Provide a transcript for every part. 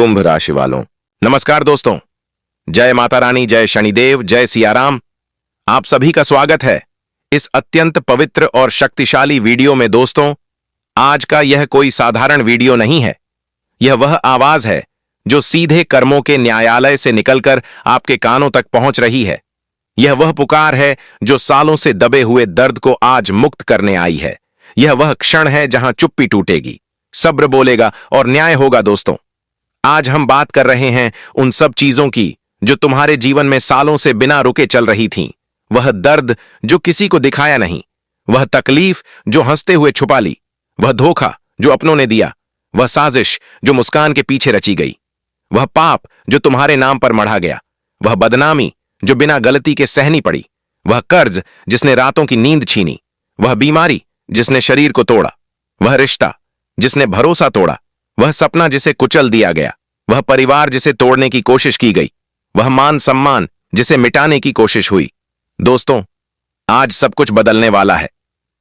कुंभ राशि वालों, नमस्कार दोस्तों। जय माता रानी, जय शनिदेव, जय सियाराम। आप सभी का स्वागत है इस अत्यंत पवित्र और शक्तिशाली वीडियो में। दोस्तों, आज का यह कोई साधारण वीडियो नहीं है। यह वह आवाज है जो सीधे कर्मों के न्यायालय से निकलकर आपके कानों तक पहुंच रही है। यह वह पुकार है जो सालों से दबे हुए दर्द को आज मुक्त करने आई है। यह वह क्षण है जहां चुप्पी टूटेगी, सब्र बोलेगा और न्याय होगा। दोस्तों, आज हम बात कर रहे हैं उन सब चीजों की जो तुम्हारे जीवन में सालों से बिना रुके चल रही थीं। वह दर्द जो किसी को दिखाया नहीं, वह तकलीफ जो हंसते हुए छुपा ली, वह धोखा जो अपनों ने दिया, वह साजिश जो मुस्कान के पीछे रची गई, वह पाप जो तुम्हारे नाम पर मढ़ा गया, वह बदनामी जो बिना गलती के सहनी पड़ी, वह कर्ज जिसने रातों की नींद छीनी, वह बीमारी जिसने शरीर को तोड़ा, वह रिश्ता जिसने भरोसा तोड़ा, वह सपना जिसे कुचल दिया गया, वह परिवार जिसे तोड़ने की कोशिश की गई, वह मान सम्मान जिसे मिटाने की कोशिश हुई। दोस्तों, आज सब कुछ बदलने वाला है,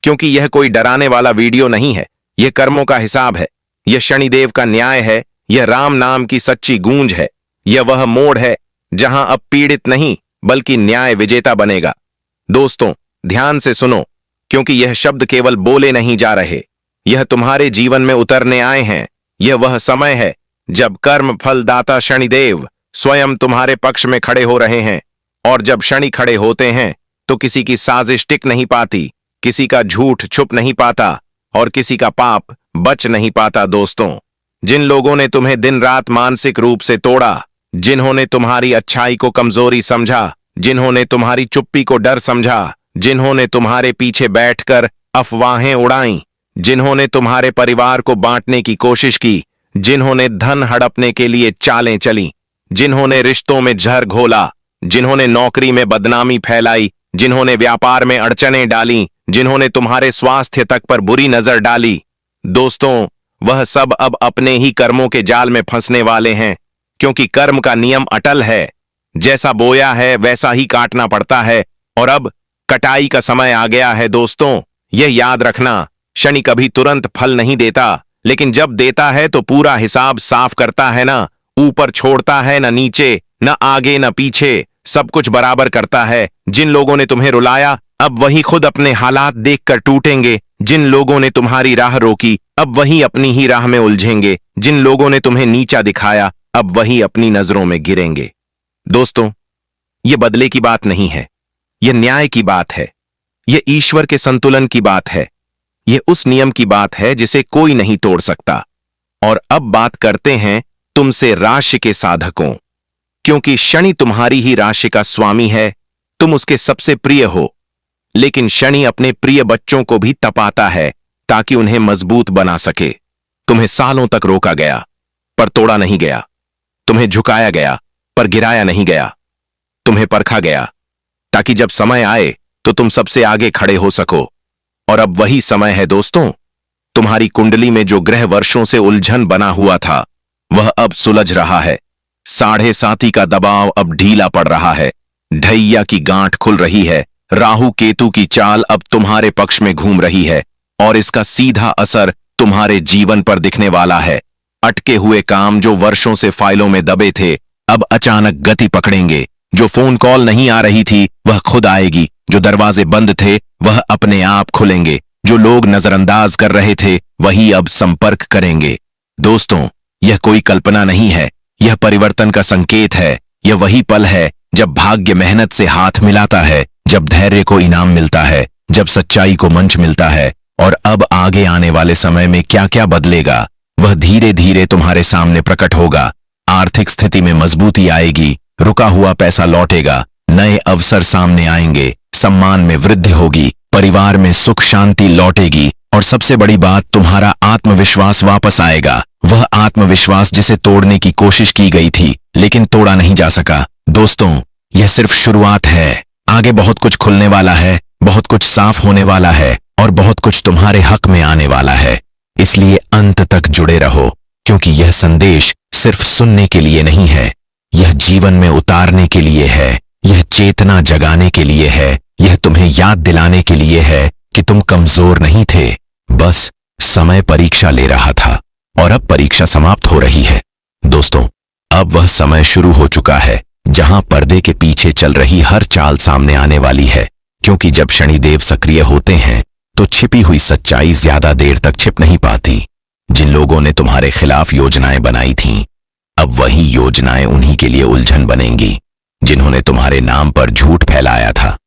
क्योंकि यह कोई डराने वाला वीडियो नहीं है। यह कर्मों का हिसाब है, यह शनिदेव का न्याय है, यह राम नाम की सच्ची गूंज है। यह वह मोड़ है जहां अब पीड़ित नहीं बल्कि न्याय विजेता बनेगा। दोस्तों, ध्यान से सुनो, क्योंकि यह शब्द केवल बोले नहीं जा रहे, यह तुम्हारे जीवन में उतरने आए हैं। यह वह समय है जब कर्म फलदाता शनिदेव स्वयं तुम्हारे पक्ष में खड़े हो रहे हैं। और जब शनि खड़े होते हैं तो किसी की साजिश टिक नहीं पाती, किसी का झूठ छुप नहीं पाता और किसी का पाप बच नहीं पाता। दोस्तों, जिन लोगों ने तुम्हें दिन रात मानसिक रूप से तोड़ा, जिन्होंने तुम्हारी अच्छाई को कमजोरी समझा, जिन्होंने तुम्हारी चुप्पी को डर समझा, जिन्होंने तुम्हारे पीछे बैठकर अफवाहें उड़ाई, जिन्होंने तुम्हारे परिवार को बांटने की कोशिश की, जिन्होंने धन हड़पने के लिए चालें चली, जिन्होंने रिश्तों में जहर घोला, जिन्होंने नौकरी में बदनामी फैलाई, जिन्होंने व्यापार में अड़चनें डाली, जिन्होंने तुम्हारे स्वास्थ्य तक पर बुरी नजर डाली, दोस्तों, वह सब अब अपने ही कर्मों के जाल में फंसने वाले हैं। क्योंकि कर्म का नियम अटल है, जैसा बोया है वैसा ही काटना पड़ता है। और अब कटाई का समय आ गया है। दोस्तों, यह याद रखना, शनि कभी तुरंत फल नहीं देता, लेकिन जब देता है तो पूरा हिसाब साफ करता है। ना ऊपर छोड़ता है, ना नीचे, न आगे न पीछे, सब कुछ बराबर करता है। जिन लोगों ने तुम्हें रुलाया, अब वही खुद अपने हालात देखकर टूटेंगे। जिन लोगों ने तुम्हारी राह रोकी, अब वही अपनी ही राह में उलझेंगे। जिन लोगों ने तुम्हें नीचा दिखाया, अब वही अपनी नजरों में गिरेंगे। दोस्तों, यह बदले की बात नहीं है, यह न्याय की बात है, यह ईश्वर के संतुलन की बात है, यह उस नियम की बात है जिसे कोई नहीं तोड़ सकता। और अब बात करते हैं तुमसे राशि के साधकों, क्योंकि शनि तुम्हारी ही राशि का स्वामी है, तुम उसके सबसे प्रिय हो। लेकिन शनि अपने प्रिय बच्चों को भी तपाता है ताकि उन्हें मजबूत बना सके। तुम्हें सालों तक रोका गया पर तोड़ा नहीं गया, तुम्हें झुकाया गया पर गिराया नहीं गया, तुम्हें परखा गया ताकि जब समय आए तो तुम सबसे आगे खड़े हो सको। और अब वही समय है दोस्तों, तुम्हारी कुंडली में जो ग्रह वर्षों से उलझन बना हुआ था वह अब सुलझ रहा है। 7.5 का दबाव अब ढीला पड़ रहा है, ढैया की गांठ खुल रही है, राहु केतु की चाल अब तुम्हारे पक्ष में घूम रही है और इसका सीधा असर तुम्हारे जीवन पर दिखने वाला है। अटके हुए काम जो वर्षों से फाइलों में दबे थे अब अचानक गति पकड़ेंगे। जो फोन कॉल नहीं आ रही थी वह खुद आएगी, जो दरवाजे बंद थे वह अपने आप खुलेंगे, जो लोग नजरअंदाज कर रहे थे वही अब संपर्क करेंगे। दोस्तों, यह कोई कल्पना नहीं है, यह परिवर्तन का संकेत है। यह वही पल है जब भाग्य मेहनत से हाथ मिलाता है, जब धैर्य को इनाम मिलता है, जब सच्चाई को मंच मिलता है। और अब आगे आने वाले समय में क्या क्या बदलेगा वह धीरे धीरे तुम्हारे सामने प्रकट होगा। आर्थिक स्थिति में मजबूती आएगी, रुका हुआ पैसा लौटेगा, नए अवसर सामने आएंगे, सम्मान में वृद्धि होगी, परिवार में सुख शांति लौटेगी और सबसे बड़ी बात, तुम्हारा आत्मविश्वास वापस आएगा। वह आत्मविश्वास जिसे तोड़ने की कोशिश की गई थी लेकिन तोड़ा नहीं जा सका। दोस्तों, यह सिर्फ शुरुआत है, आगे बहुत कुछ खुलने वाला है, बहुत कुछ साफ होने वाला है और बहुत कुछ तुम्हारे हक में आने वाला है। इसलिए अंत तक जुड़े रहो, क्योंकि यह संदेश सिर्फ सुनने के लिए नहीं है, यह जीवन में उतारने के लिए है, यह चेतना जगाने के लिए है, यह तुम्हें याद दिलाने के लिए है कि तुम कमजोर नहीं थे, बस समय परीक्षा ले रहा था और अब परीक्षा समाप्त हो रही है। दोस्तों, अब वह समय शुरू हो चुका है जहां पर्दे के पीछे चल रही हर चाल सामने आने वाली है, क्योंकि जब शनिदेव सक्रिय होते हैं तो छिपी हुई सच्चाई ज्यादा देर तक छिप नहीं पाती। जिन लोगों ने तुम्हारे खिलाफ योजनाएं बनाई थीं, अब वही योजनाएं उन्हीं के लिए उलझन बनेंगी। जिन्होंने तुम्हारे नाम पर झूठ फैलाया था,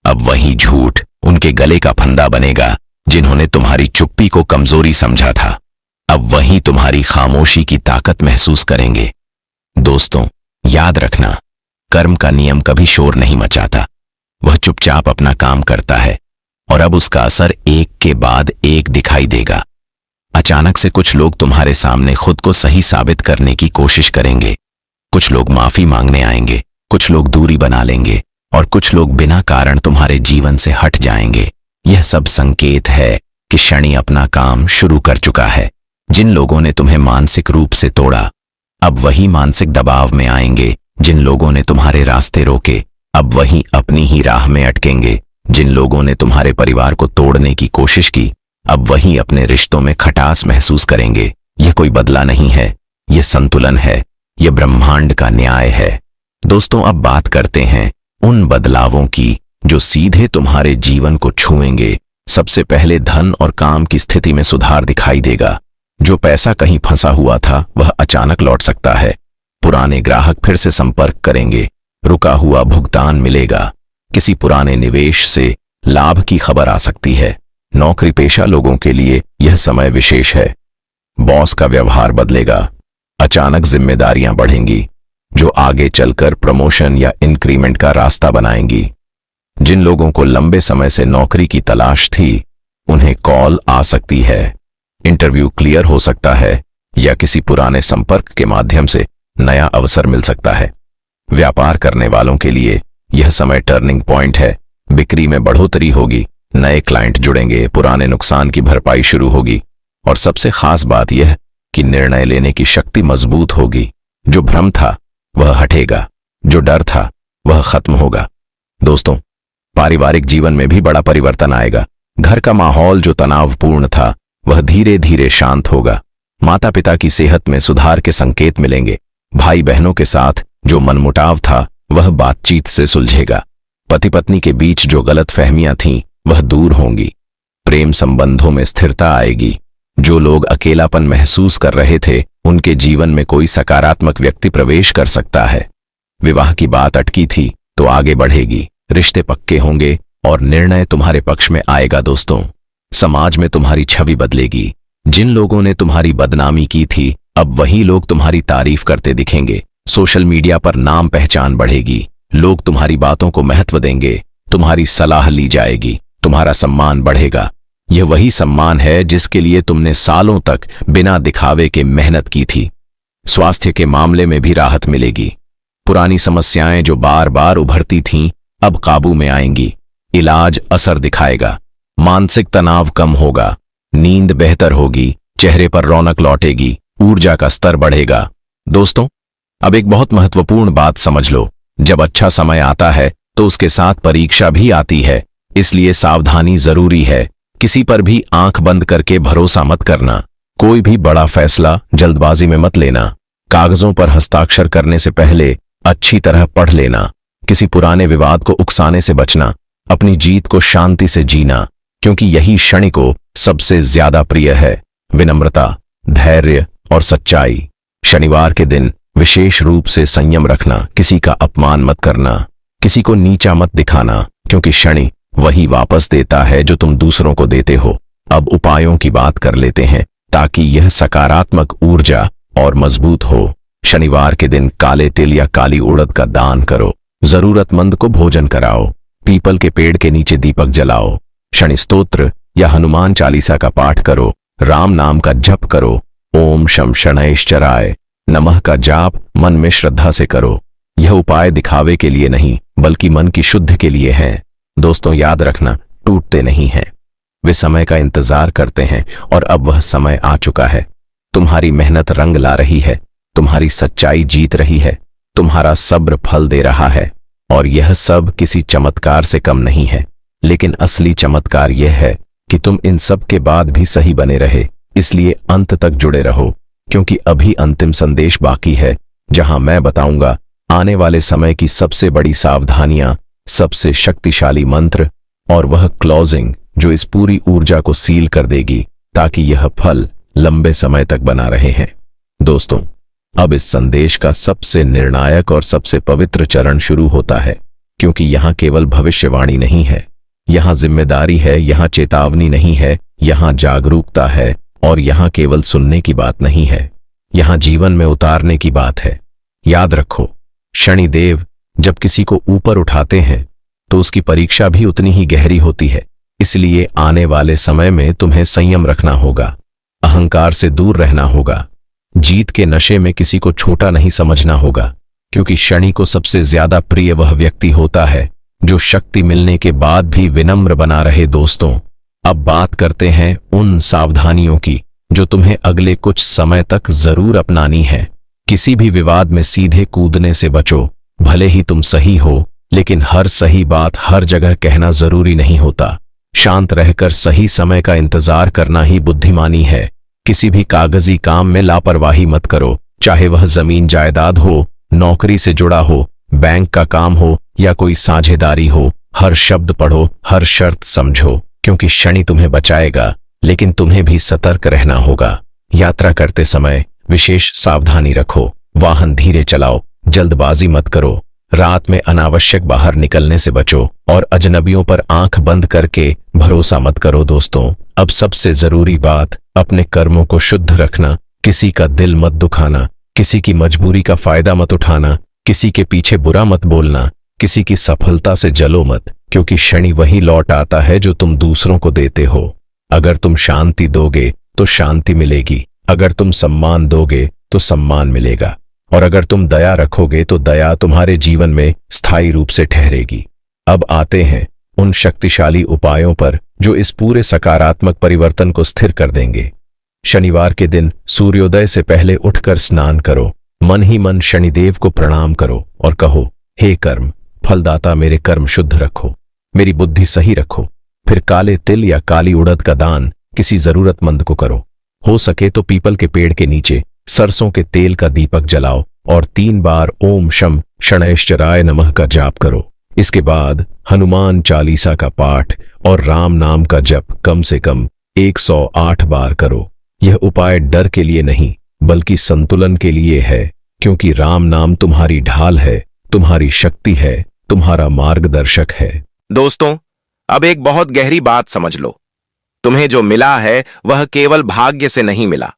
अब वही झूठ उनके गले का फंदा बनेगा। जिन्होंने तुम्हारी चुप्पी को कमजोरी समझा था, अब वही तुम्हारी खामोशी की ताकत महसूस करेंगे। दोस्तों, याद रखना, कर्म का नियम कभी शोर नहीं मचाता, वह चुपचाप अपना काम करता है और अब उसका असर एक के बाद एक दिखाई देगा। अचानक से कुछ लोग तुम्हारे सामने खुद को सही साबित करने की कोशिश करेंगे। कुछ लोग माफी मांगने आएंगे, कुछ लोग दूरी बना लेंगे और कुछ लोग बिना कारण तुम्हारे जीवन से हट जाएंगे। यह सब संकेत है कि शनि अपना काम शुरू कर चुका है। जिन लोगों ने तुम्हें मानसिक रूप से तोड़ा, अब वही मानसिक दबाव में आएंगे। जिन लोगों ने तुम्हारे रास्ते रोके, अब वही अपनी ही राह में अटकेंगे। जिन लोगों ने तुम्हारे परिवार को तोड़ने की कोशिश की, अब वही अपने रिश्तों में खटास महसूस करेंगे। यह कोई बदला नहीं है, यह संतुलन है, यह ब्रह्मांड का न्याय है। दोस्तों, अब बात करते हैं उन बदलावों की जो सीधे तुम्हारे जीवन को छुएंगे। सबसे पहले धन और काम की स्थिति में सुधार दिखाई देगा। जो पैसा कहीं फंसा हुआ था वह अचानक लौट सकता है। पुराने ग्राहक फिर से संपर्क करेंगे, रुका हुआ भुगतान मिलेगा। किसी पुराने निवेश से लाभ की खबर आ सकती है। नौकरी पेशा लोगों के लिए यह समय विशेष है। बॉस का व्यवहार बदलेगा, अचानक जिम्मेदारियां बढ़ेंगी जो आगे चलकर प्रमोशन या इंक्रीमेंट का रास्ता बनाएंगी। जिन लोगों को लंबे समय से नौकरी की तलाश थी, उन्हें कॉल आ सकती है। इंटरव्यू क्लियर हो सकता है या किसी पुराने संपर्क के माध्यम से नया अवसर मिल सकता है। व्यापार करने वालों के लिए यह समय टर्निंग पॉइंट है। बिक्री में बढ़ोतरी होगी, नए क्लाइंट जुड़ेंगे, पुराने नुकसान की भरपाई शुरू होगी और सबसे खास बात यह कि निर्णय लेने की शक्ति मजबूत होगी। जो भ्रम था वह हटेगा, जो डर था वह खत्म होगा। दोस्तों, पारिवारिक जीवन में भी बड़ा परिवर्तन आएगा। घर का माहौल जो तनावपूर्ण था वह धीरे धीरे शांत होगा। माता पिता की सेहत में सुधार के संकेत मिलेंगे। भाई बहनों के साथ जो मनमुटाव था वह बातचीत से सुलझेगा। पति पत्नी के बीच जो गलतफहमियां थीं वह दूर होंगी। प्रेम संबंधों में स्थिरता आएगी। जो लोग अकेलापन महसूस कर रहे थे, उनके जीवन में कोई सकारात्मक व्यक्ति प्रवेश कर सकता है। विवाह की बात अटकी थी तो आगे बढ़ेगी। रिश्ते पक्के होंगे और निर्णय तुम्हारे पक्ष में आएगा। दोस्तों, समाज में तुम्हारी छवि बदलेगी। जिन लोगों ने तुम्हारी बदनामी की थी, अब वही लोग तुम्हारी तारीफ करते दिखेंगे। सोशल मीडिया पर नाम पहचान बढ़ेगी। लोग तुम्हारी बातों को महत्व देंगे, तुम्हारी सलाह ली जाएगी, तुम्हारा सम्मान बढ़ेगा। यह वही सम्मान है जिसके लिए तुमने सालों तक बिना दिखावे के मेहनत की थी। स्वास्थ्य के मामले में भी राहत मिलेगी। पुरानी समस्याएं जो बार बार उभरती थीं, अब काबू में आएंगी। इलाज असर दिखाएगा। मानसिक तनाव कम होगा, नींद बेहतर होगी, चेहरे पर रौनक लौटेगी, ऊर्जा का स्तर बढ़ेगा। दोस्तों, अब एक बहुत महत्वपूर्ण बात समझ लो। जब अच्छा समय आता है तो उसके साथ परीक्षा भी आती है, इसलिए सावधानी जरूरी है। किसी पर भी आंख बंद करके भरोसा मत करना। कोई भी बड़ा फैसला जल्दबाजी में मत लेना। कागजों पर हस्ताक्षर करने से पहले अच्छी तरह पढ़ लेना। किसी पुराने विवाद को उकसाने से बचना। अपनी जीत को शांति से जीना, क्योंकि यही शनि को सबसे ज्यादा प्रिय है। विनम्रता, धैर्य और सच्चाई। शनिवार के दिन विशेष रूप से संयम रखना। किसी का अपमान मत करना, किसी को नीचा मत दिखाना, क्योंकि शनि वही वापस देता है जो तुम दूसरों को देते हो। अब उपायों की बात कर लेते हैं ताकि यह सकारात्मक ऊर्जा और मजबूत हो। शनिवार के दिन काले तिल या काली उड़द का दान करो। जरूरतमंद को भोजन कराओ। पीपल के पेड़ के नीचे दीपक जलाओ। शनि स्तोत्र या हनुमान चालीसा का पाठ करो। राम नाम का जप करो। ओम शम शनैश्चराय नमः का जाप मन में श्रद्धा से करो। यह उपाय दिखावे के लिए नहीं, बल्कि मन की शुद्ध के लिए हैं। दोस्तों, याद रखना, टूटते नहीं हैं, वे समय का इंतजार करते हैं और अब वह समय आ चुका है। तुम्हारी मेहनत रंग ला रही है, तुम्हारी सच्चाई जीत रही है, तुम्हारा सब्र फल दे रहा है। और यह सब किसी चमत्कार से कम नहीं है, लेकिन असली चमत्कार यह है कि तुम इन सब के बाद भी सही बने रहे। इसलिए अंत तक जुड़े रहो, क्योंकि अभी अंतिम संदेश बाकी है। जहां मैं बताऊंगा आने वाले समय की सबसे बड़ी सावधानियां, सबसे शक्तिशाली मंत्र और वह क्लोजिंग जो इस पूरी ऊर्जा को सील कर देगी ताकि यह फल लंबे समय तक बना रहे हैं। दोस्तों, अब इस संदेश का सबसे निर्णायक और सबसे पवित्र चरण शुरू होता है, क्योंकि यहां केवल भविष्यवाणी नहीं है, यहां जिम्मेदारी है, यहां चेतावनी नहीं है, यहां जागरूकता है, और यहां केवल सुनने की बात नहीं है, यहां जीवन में उतारने की बात है। याद रखो, शनिदेव जब किसी को ऊपर उठाते हैं तो उसकी परीक्षा भी उतनी ही गहरी होती है। इसलिए आने वाले समय में तुम्हें संयम रखना होगा, अहंकार से दूर रहना होगा, जीत के नशे में किसी को छोटा नहीं समझना होगा, क्योंकि शनि को सबसे ज्यादा प्रिय वह व्यक्ति होता है जो शक्ति मिलने के बाद भी विनम्र बना रहे। दोस्तों, अब बात करते हैं उन सावधानियों की जो तुम्हें अगले कुछ समय तक जरूर अपनानी है। किसी भी विवाद में सीधे कूदने से बचो। भले ही तुम सही हो, लेकिन हर सही बात हर जगह कहना जरूरी नहीं होता। शांत रहकर सही समय का इंतजार करना ही बुद्धिमानी है। किसी भी कागजी काम में लापरवाही मत करो, चाहे वह जमीन जायदाद हो, नौकरी से जुड़ा हो, बैंक का काम हो या कोई साझेदारी हो। हर शब्द पढ़ो, हर शर्त समझो, क्योंकि शनि तुम्हें बचाएगा, लेकिन तुम्हें भी सतर्क रहना होगा। यात्रा करते समय विशेष सावधानी रखो, वाहन धीरे चलाओ, जल्दबाजी मत करो, रात में अनावश्यक बाहर निकलने से बचो और अजनबियों पर आंख बंद करके भरोसा मत करो। दोस्तों, अब सबसे जरूरी बात, अपने कर्मों को शुद्ध रखना, किसी का दिल मत दुखाना, किसी की मजबूरी का फायदा मत उठाना, किसी के पीछे बुरा मत बोलना, किसी की सफलता से जलो मत, क्योंकि शनि वही लौट आता है जो तुम दूसरों को देते हो। अगर तुम शांति दोगे तो शांति मिलेगी, अगर तुम सम्मान दोगे तो सम्मान मिलेगा, और अगर तुम दया रखोगे तो दया तुम्हारे जीवन में स्थायी रूप से ठहरेगी। अब आते हैं उन शक्तिशाली उपायों पर जो इस पूरे सकारात्मक परिवर्तन को स्थिर कर देंगे। शनिवार के दिन सूर्योदय से पहले उठकर स्नान करो, मन ही मन शनिदेव को प्रणाम करो और कहो, हे कर्म फलदाता, मेरे कर्म शुद्ध रखो, मेरी बुद्धि सही रखो। फिर काले तिल या काली उड़द का दान किसी जरूरतमंद को करो। हो सके तो पीपल के पेड़ के नीचे सरसों के तेल का दीपक जलाओ और 3 बार ओम शम शनैश्चराय नमः का जाप करो। इसके बाद हनुमान चालीसा का पाठ और राम नाम का जप कम से कम 108 बार करो। यह उपाय डर के लिए नहीं, बल्कि संतुलन के लिए है, क्योंकि राम नाम तुम्हारी ढाल है, तुम्हारी शक्ति है, तुम्हारा मार्गदर्शक है। दोस्तों, अब एक बहुत गहरी बात समझ लो। तुम्हें जो मिला है वह केवल भाग्य से नहीं मिला,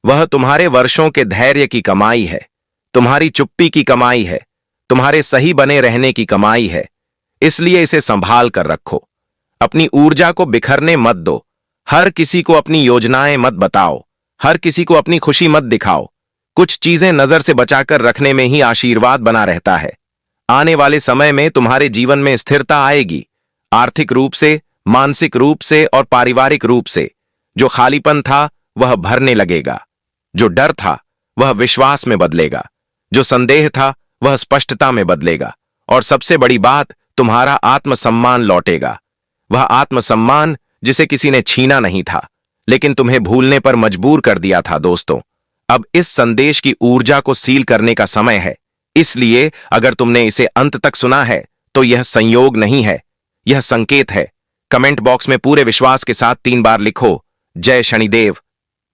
वह तुम्हारे वर्षों के धैर्य की कमाई है, तुम्हारी चुप्पी की कमाई है, तुम्हारे सही बने रहने की कमाई है। इसलिए इसे संभाल कर रखो। अपनी ऊर्जा को बिखरने मत दो, हर किसी को अपनी योजनाएं मत बताओ, हर किसी को अपनी खुशी मत दिखाओ। कुछ चीजें नजर से बचाकर रखने में ही आशीर्वाद बना रहता है। आने वाले समय में तुम्हारे जीवन में स्थिरता आएगी, आर्थिक रूप से, मानसिक रूप से और पारिवारिक रूप से। जो खालीपन था वह भरने लगेगा, जो डर था वह विश्वास में बदलेगा, जो संदेह था वह स्पष्टता में बदलेगा, और सबसे बड़ी बात, तुम्हारा आत्मसम्मान लौटेगा। वह आत्मसम्मान जिसे किसी ने छीना नहीं था, लेकिन तुम्हें भूलने पर मजबूर कर दिया था। दोस्तों, अब इस संदेश की ऊर्जा को सील करने का समय है। इसलिए अगर तुमने इसे अंत तक सुना है तो यह संयोग नहीं है, यह संकेत है। कमेंट बॉक्स में पूरे विश्वास के साथ 3 बार लिखो, जय शनिदेव,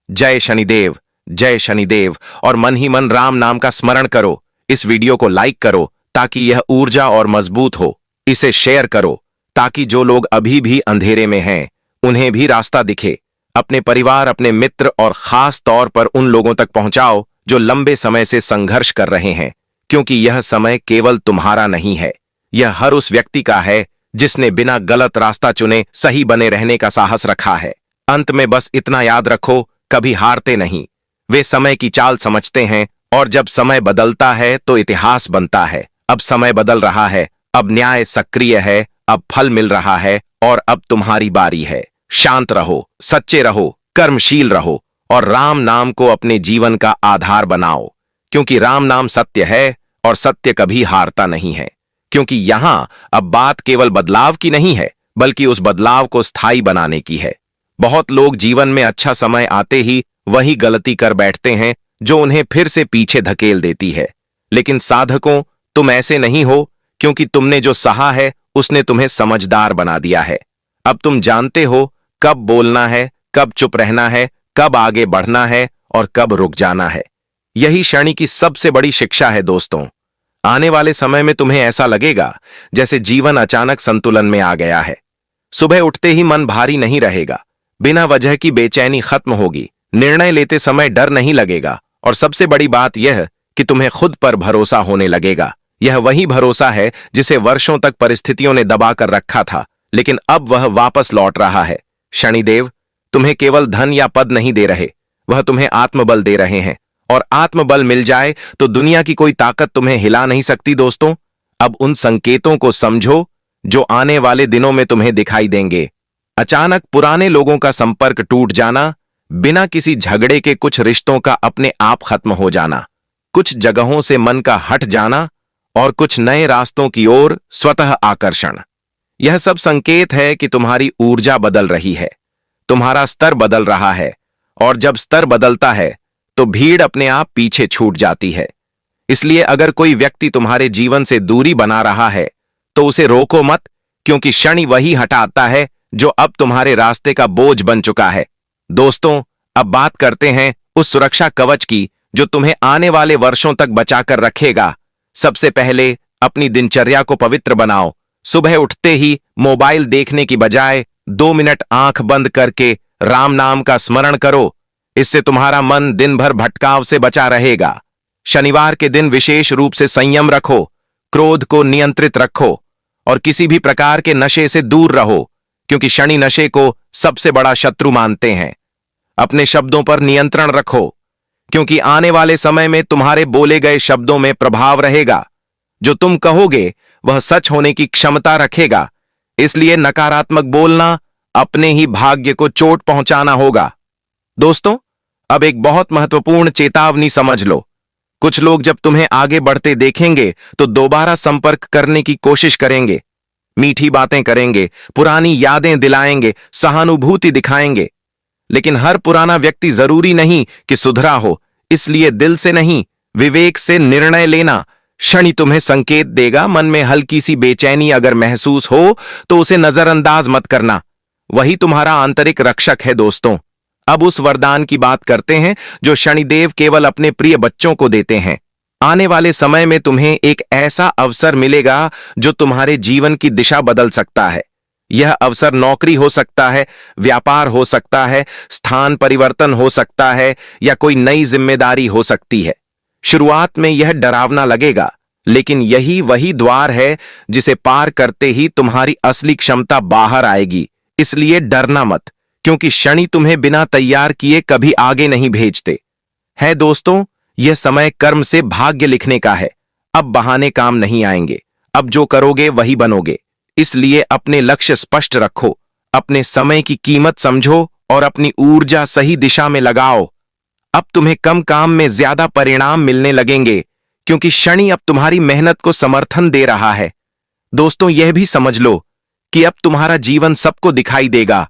जय शनिदेव, जय शनिदेव, और मन ही मन राम नाम का स्मरण करो। इस वीडियो को लाइक करो ताकि यह ऊर्जा और मजबूत हो। इसे शेयर करो ताकि जो लोग अभी भी अंधेरे में हैं उन्हें भी रास्ता दिखे। अपने परिवार, अपने मित्र और खास तौर पर उन लोगों तक पहुंचाओ जो लंबे समय से संघर्ष कर रहे हैं, क्योंकि यह समय केवल तुम्हारा नहीं है, यह हर उस व्यक्ति का है जिसने बिना गलत रास्ता चुने सही बने रहने का साहस रखा है। अंत में बस इतना याद रखो, कभी हारते नहीं। वे समय की चाल समझते हैं, और जब समय बदलता है तो इतिहास बनता है। अब समय बदल रहा है, अब न्याय सक्रिय है, अब फल मिल रहा है, और अब तुम्हारी बारी है। शांत रहो, सच्चे रहो, कर्मशील रहो, और राम नाम को अपने जीवन का आधार बनाओ, क्योंकि राम नाम सत्य है और सत्य कभी हारता नहीं है। क्योंकि यहां अब बात केवल बदलाव की नहीं है, बल्कि उस बदलाव को स्थायी बनाने की है। बहुत लोग जीवन में अच्छा समय आते ही वही गलती कर बैठते हैं जो उन्हें फिर से पीछे धकेल देती है। लेकिन साधकों, तुम ऐसे नहीं हो, क्योंकि तुमने जो सहा है उसने तुम्हें समझदार बना दिया है। अब तुम जानते हो कब बोलना है, कब चुप रहना है, कब आगे बढ़ना है और कब रुक जाना है। यही शनि की सबसे बड़ी शिक्षा है दोस्तों। आने वाले समय में तुम्हें ऐसा लगेगा जैसे जीवन अचानक संतुलन में आ गया है। सुबह उठते ही मन भारी नहीं रहेगा, बिना वजह की बेचैनी खत्म होगी, निर्णय लेते समय डर नहीं लगेगा और सबसे बड़ी बात यह कि तुम्हें खुद पर भरोसा होने लगेगा। यह वही भरोसा है जिसे वर्षों तक परिस्थितियों ने दबा कर रखा था, लेकिन अब वह वापस लौट रहा है। शनिदेव तुम्हें केवल धन या पद नहीं दे रहे, वह तुम्हें आत्मबल दे रहे हैं, और आत्मबल मिल जाए तो दुनिया की कोई ताकत तुम्हें हिला नहीं सकती दोस्तों। अब उन संकेतों को समझो जो आने वाले दिनों में तुम्हें दिखाई देंगे। अचानक पुराने लोगों का संपर्क टूट जाना, बिना किसी झगड़े के कुछ रिश्तों का अपने आप खत्म हो जाना, कुछ जगहों से मन का हट जाना और कुछ नए रास्तों की ओर स्वतः आकर्षण। यह सब संकेत है कि तुम्हारी ऊर्जा बदल रही है, तुम्हारा स्तर बदल रहा है, और जब स्तर बदलता है तो भीड़ अपने आप पीछे छूट जाती है। इसलिए अगर कोई व्यक्ति तुम्हारे जीवन से दूरी बना रहा है तो उसे रोको मत, क्योंकि शनि वही हटाता है जो अब तुम्हारे रास्ते का बोझ बन चुका है। दोस्तों, अब बात करते हैं उस सुरक्षा कवच की जो तुम्हें आने वाले वर्षों तक बचाकर रखेगा। सबसे पहले अपनी दिनचर्या को पवित्र बनाओ। सुबह उठते ही मोबाइल देखने की बजाय 2 मिनट आंख बंद करके राम नाम का स्मरण करो। इससे तुम्हारा मन दिन भर भटकाव से बचा रहेगा। शनिवार के दिन विशेष रूप से संयम रखो, क्रोध को नियंत्रित रखो और किसी भी प्रकार के नशे से दूर रहो, क्योंकि शनि नशे को सबसे बड़ा शत्रु मानते हैं। अपने शब्दों पर नियंत्रण रखो, क्योंकि आने वाले समय में तुम्हारे बोले गए शब्दों में प्रभाव रहेगा। जो तुम कहोगे वह सच होने की क्षमता रखेगा। इसलिए नकारात्मक बोलना अपने ही भाग्य को चोट पहुंचाना होगा। दोस्तों, अब एक बहुत महत्वपूर्ण चेतावनी समझ लो। कुछ लोग जब तुम्हें आगे बढ़ते देखेंगे तो दोबारा संपर्क करने की कोशिश करेंगे, मीठी बातें करेंगे, पुरानी यादें दिलाएंगे, सहानुभूति दिखाएंगे। लेकिन हर पुराना व्यक्ति जरूरी नहीं कि सुधरा हो, इसलिए दिल से नहीं, विवेक से निर्णय लेना। शनि तुम्हें संकेत देगा, मन में हल्की सी बेचैनी अगर महसूस हो तो उसे नजरअंदाज मत करना, वही तुम्हारा आंतरिक रक्षक है। दोस्तों, अब उस वरदान की बात करते हैं जो शनिदेव केवल अपने प्रिय बच्चों को देते हैं। आने वाले समय में तुम्हें एक ऐसा अवसर मिलेगा जो तुम्हारे जीवन की दिशा बदल सकता है। यह अवसर नौकरी हो सकता है, व्यापार हो सकता है, स्थान परिवर्तन हो सकता है, या कोई नई जिम्मेदारी हो सकती है। शुरुआत में यह डरावना लगेगा, लेकिन यही वही द्वार है जिसे पार करते ही तुम्हारी असली क्षमता बाहर आएगी। इसलिए डरना मत, क्योंकि शनि तुम्हें बिना तैयार किए कभी आगे नहीं भेजते। है दोस्तों, यह समय कर्म से भाग्य लिखने का है। अब बहाने काम नहीं आएंगे, अब जो करोगे वही बनोगे। इसलिए अपने लक्ष्य स्पष्ट रखो, अपने समय की कीमत समझो और अपनी ऊर्जा सही दिशा में लगाओ। अब तुम्हें कम काम में ज्यादा परिणाम मिलने लगेंगे, क्योंकि शनि अब तुम्हारी मेहनत को समर्थन दे रहा है। दोस्तों, यह भी समझ लो कि अब तुम्हारा जीवन सबको दिखाई देगा।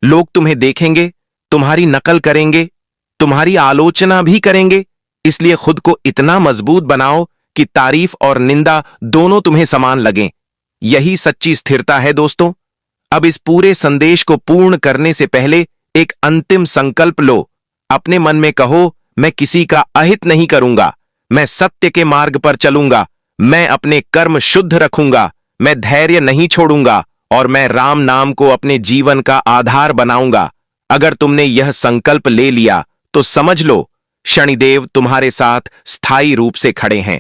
लोग तुम्हें देखेंगे, तुम्हारी नकल करेंगे, तुम्हारी आलोचना भी करेंगे। इसलिए खुद को इतना मजबूत बनाओ कि तारीफ और निंदा दोनों तुम्हें समान लगें। यही सच्ची स्थिरता है दोस्तों। अब इस पूरे संदेश को पूर्ण करने से पहले एक अंतिम संकल्प लो। अपने मन में कहो, मैं किसी का अहित नहीं करूंगा, मैं सत्य के मार्ग पर चलूंगा, मैं अपने कर्म शुद्ध रखूंगा, मैं धैर्य नहीं छोड़ूंगा और मैं राम नाम को अपने जीवन का आधार बनाऊंगा। अगर तुमने यह संकल्प ले लिया तो समझ लो, शनिदेव तुम्हारे साथ स्थायी रूप से खड़े हैं।